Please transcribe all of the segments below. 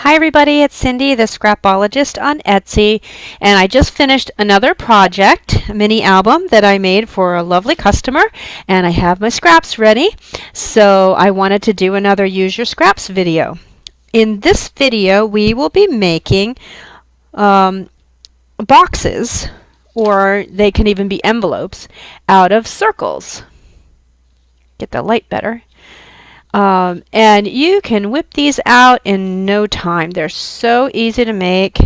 Hi everybody, it's Cindy, the Scrapologist on Etsy, and I just finished another project, a mini album that I made for a lovely customer, and I have my scraps ready, so I wanted to do another Use Your Scraps video. In this video, we will be making boxes, or they can even be envelopes, out of circles. Get the light better. And you can whip these out in no time. They're so easy to make.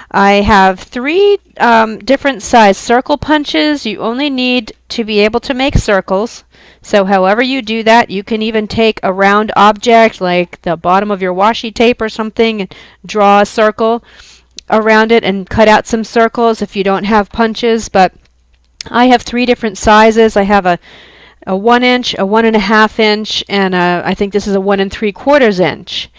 I have three different size circle punches. You only need to be able to make circles. So however you do that, you can even take a round object like the bottom of your washi tape or something and draw a circle around it and cut out some circles if you don't have punches. But I have three different sizes. I have a 1 inch, a 1.5 inch, and I think this is a 1 3/4 inch.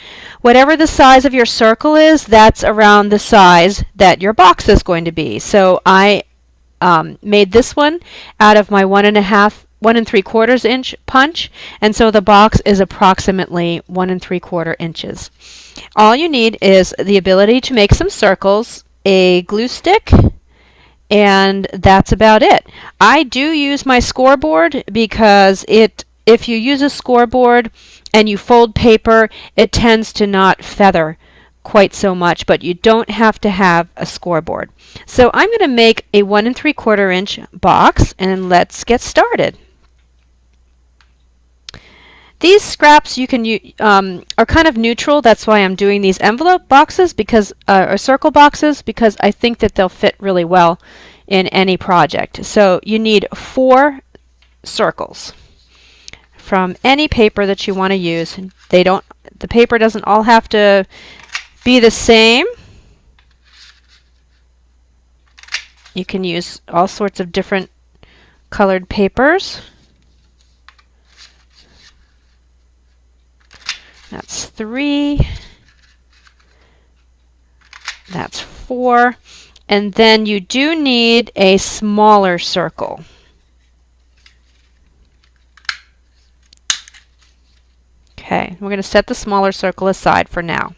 Whatever the size of your circle is, that's around the size that your box is going to be. So I made this one out of my 1 3/4 inch punch, and so the box is approximately 1 3/4 inches. All you need is the ability to make some circles, a glue stick, and that's about it. I do use my scoreboard because if you use a scoreboard and you fold paper, it tends to not feather quite so much, but you don't have to have a scoreboard. So I'm going to make a 1 3/4 inch box, and let's get started. These scraps you can are kind of neutral. That's why I'm doing these envelope boxes or circle boxes, because I think that they'll fit really well in any project. So you need 4 circles from any paper that you want to use. The paper doesn't all have to be the same. You can use all sorts of different colored papers. That's 3. That's 4. And then you do need a smaller circle. Okay, we're going to set the smaller circle aside for now.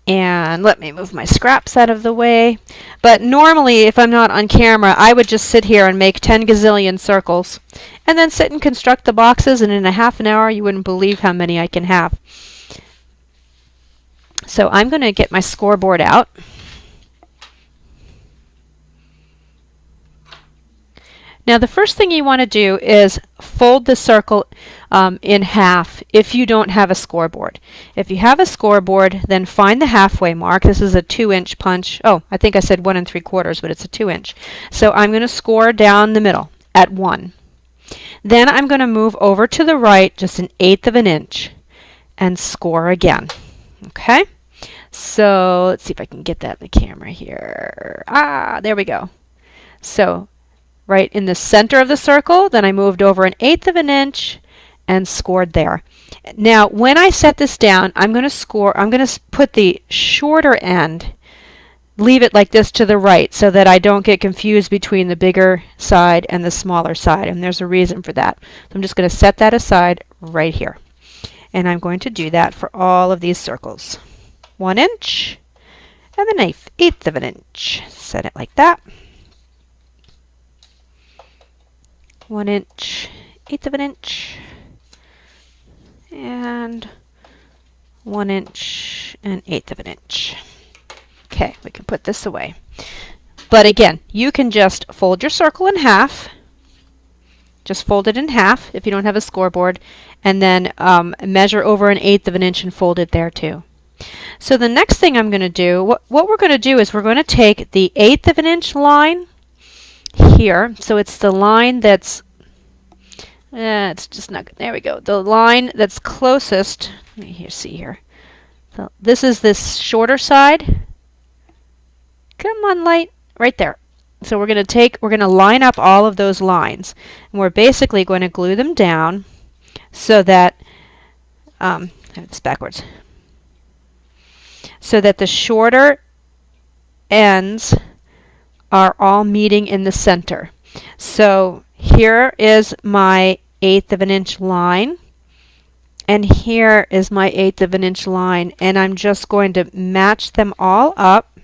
And let me move my scraps out of the way. But normally, if I'm not on camera, I would just sit here and make 10 gazillion circles, and then sit and construct the boxes, and in a half an hour, you wouldn't believe how many I can have. So I'm going to get my scoreboard out. Now the first thing you want to do is fold the circle in half if you don't have a scoreboard. If you have a scoreboard, then find the halfway mark. This is a 2 inch punch. Oh, I think I said 1 3/4, but it's a 2 inch. So I'm going to score down the middle at 1. Then I'm going to move over to the right just 1/8 of an inch and score again. Okay? So let's see if I can get that in the camera here. There we go. So right in the center of the circle, then I moved over 1/8 of an inch and scored there. Now when I set this down, I'm going to put the shorter end, leave it like this to the right so that I don't get confused between the bigger side and the smaller side, and there's a reason for that. So I'm just going to set that aside right here. And I'm going to do that for all of these circles. 1 inch and then 1/8 of an inch. Set it like that. 1 inch, 1/8 of an inch, and 1 inch and 1/8 of an inch. Okay, we can put this away. But again, you can just fold your circle in half. Just fold it in half if you don't have a scoreboard, and then measure over 1/8 of an inch and fold it there too. So the next thing I'm going to do, what we're going to do is we're going to take the 1/8 of an inch line here. So it's the line that's, it's just not good. There we go. The line that's closest, let me see here. So this is this shorter side. Come on, light, right there. So we're going to line up all of those lines, and we're basically going to glue them down so that, I have this backwards, so that the shorter ends are all meeting in the center. So here is my 1/8 of an inch line, and here is my 1/8 of an inch line, and I'm just going to match them all up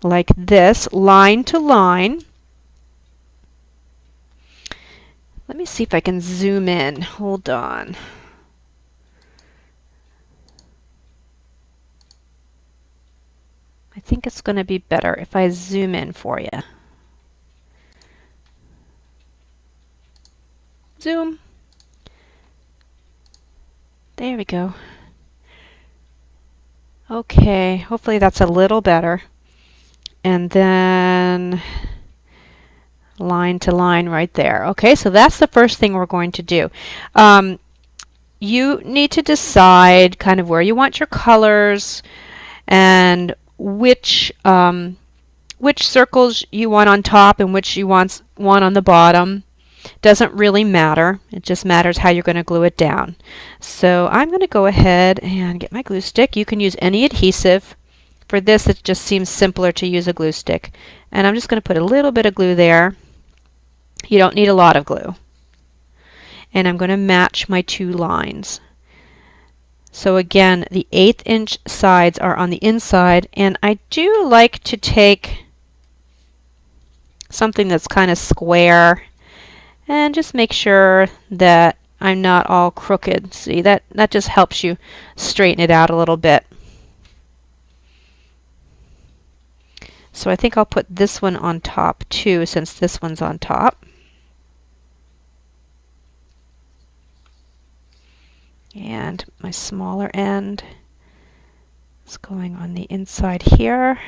like this, line to line. Let me see if I can zoom in. Hold on. I think it's going to be better if I zoom in for you. Zoom. There we go. Okay, hopefully that's a little better. And then line to line right there. Okay, so that's the first thing we're going to do. You need to decide kind of where you want your colors and which circles you want on top and which you want on the bottom. Doesn't really matter. It just matters how you're going to glue it down. So I'm going to go ahead and get my glue stick. You can use any adhesive. For this, it just seems simpler to use a glue stick. And I'm just going to put a little bit of glue there. You don't need a lot of glue. And I'm going to match my 2 lines. So again, the 1/8 inch sides are on the inside, and I do like to take something that's kind of square and just make sure that I'm not all crooked. See, that just helps you straighten it out a little bit. So I think I'll put this one on top too, since this one's on top. And my smaller end is going on the inside here.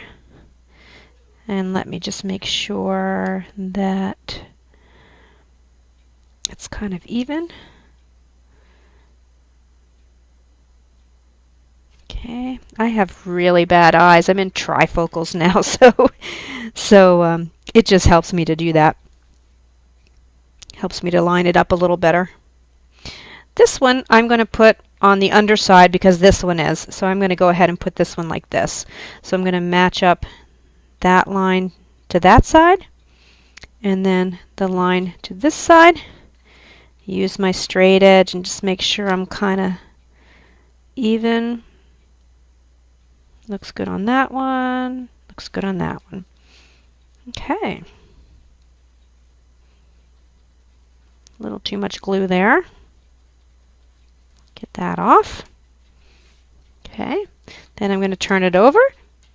And let me just make sure that it's kind of even. Okay, I have really bad eyes. I'm in trifocals now, so it just helps me to do that. Helps me to line it up a little better. This one I'm going to put on the underside because this one is. So I'm going to go ahead and put this one like this. So I'm going to match up that line to that side and then the line to this side. Use my straight edge and just make sure I'm kind of even. Looks good on that one. Looks good on that one. Okay. A little too much glue there. Get that off. Okay. Then I'm going to turn it over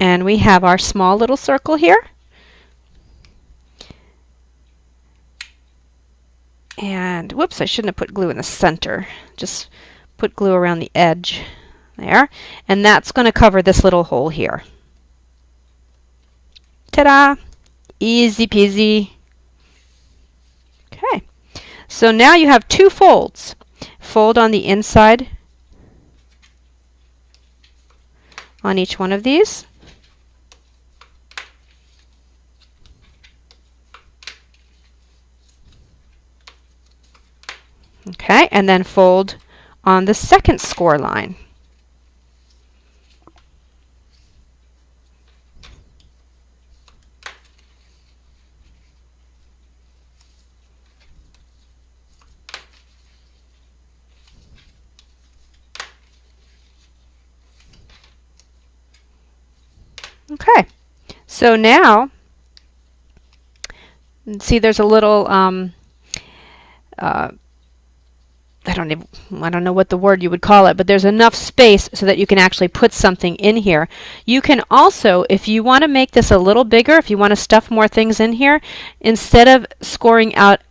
and we have our small little circle here. And whoops, I shouldn't have put glue in the center. Just put glue around the edge there. And that's going to cover this little hole here. Ta-da! Easy peasy. Okay. So now you have 2 folds. Fold on the inside on each one of these. Okay, and then fold on the second score line. Okay, so now, see there's a little, I don't know what the word you would call it, but there's enough space so that you can actually put something in here. You can also, if you want to make this a little bigger, if you want to stuff more things in here, instead of scoring out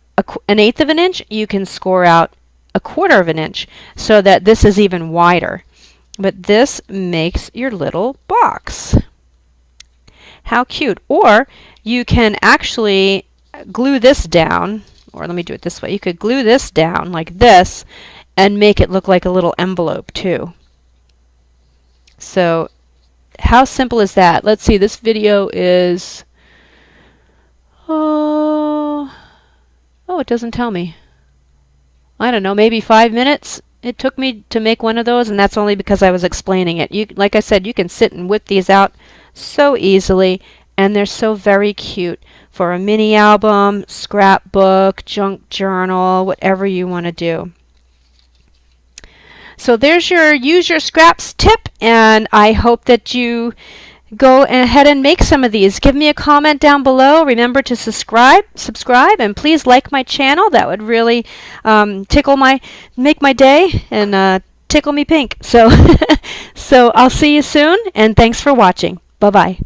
an 1/8 of an inch, you can score out 1/4 of an inch so that this is even wider. But this makes your little box. How cute. Or you can actually glue this down, or let me do it this way. You could glue this down like this and make it look like a little envelope too. So how simple is that? Let's see, this video is, it doesn't tell me. I don't know, maybe 5 minutes it took me to make one of those, and that's only because I was explaining it. Like I said, you can sit and whip these out so easily, and they're so very cute for a mini album, scrapbook, junk journal, whatever you want to do. So there's your use your scraps tip, and I hope that you go ahead and make some of these. Give me a comment down below. Remember to subscribe, and please like my channel. That would really make my day and tickle me pink. So, so I'll see you soon, and thanks for watching. Bye bye.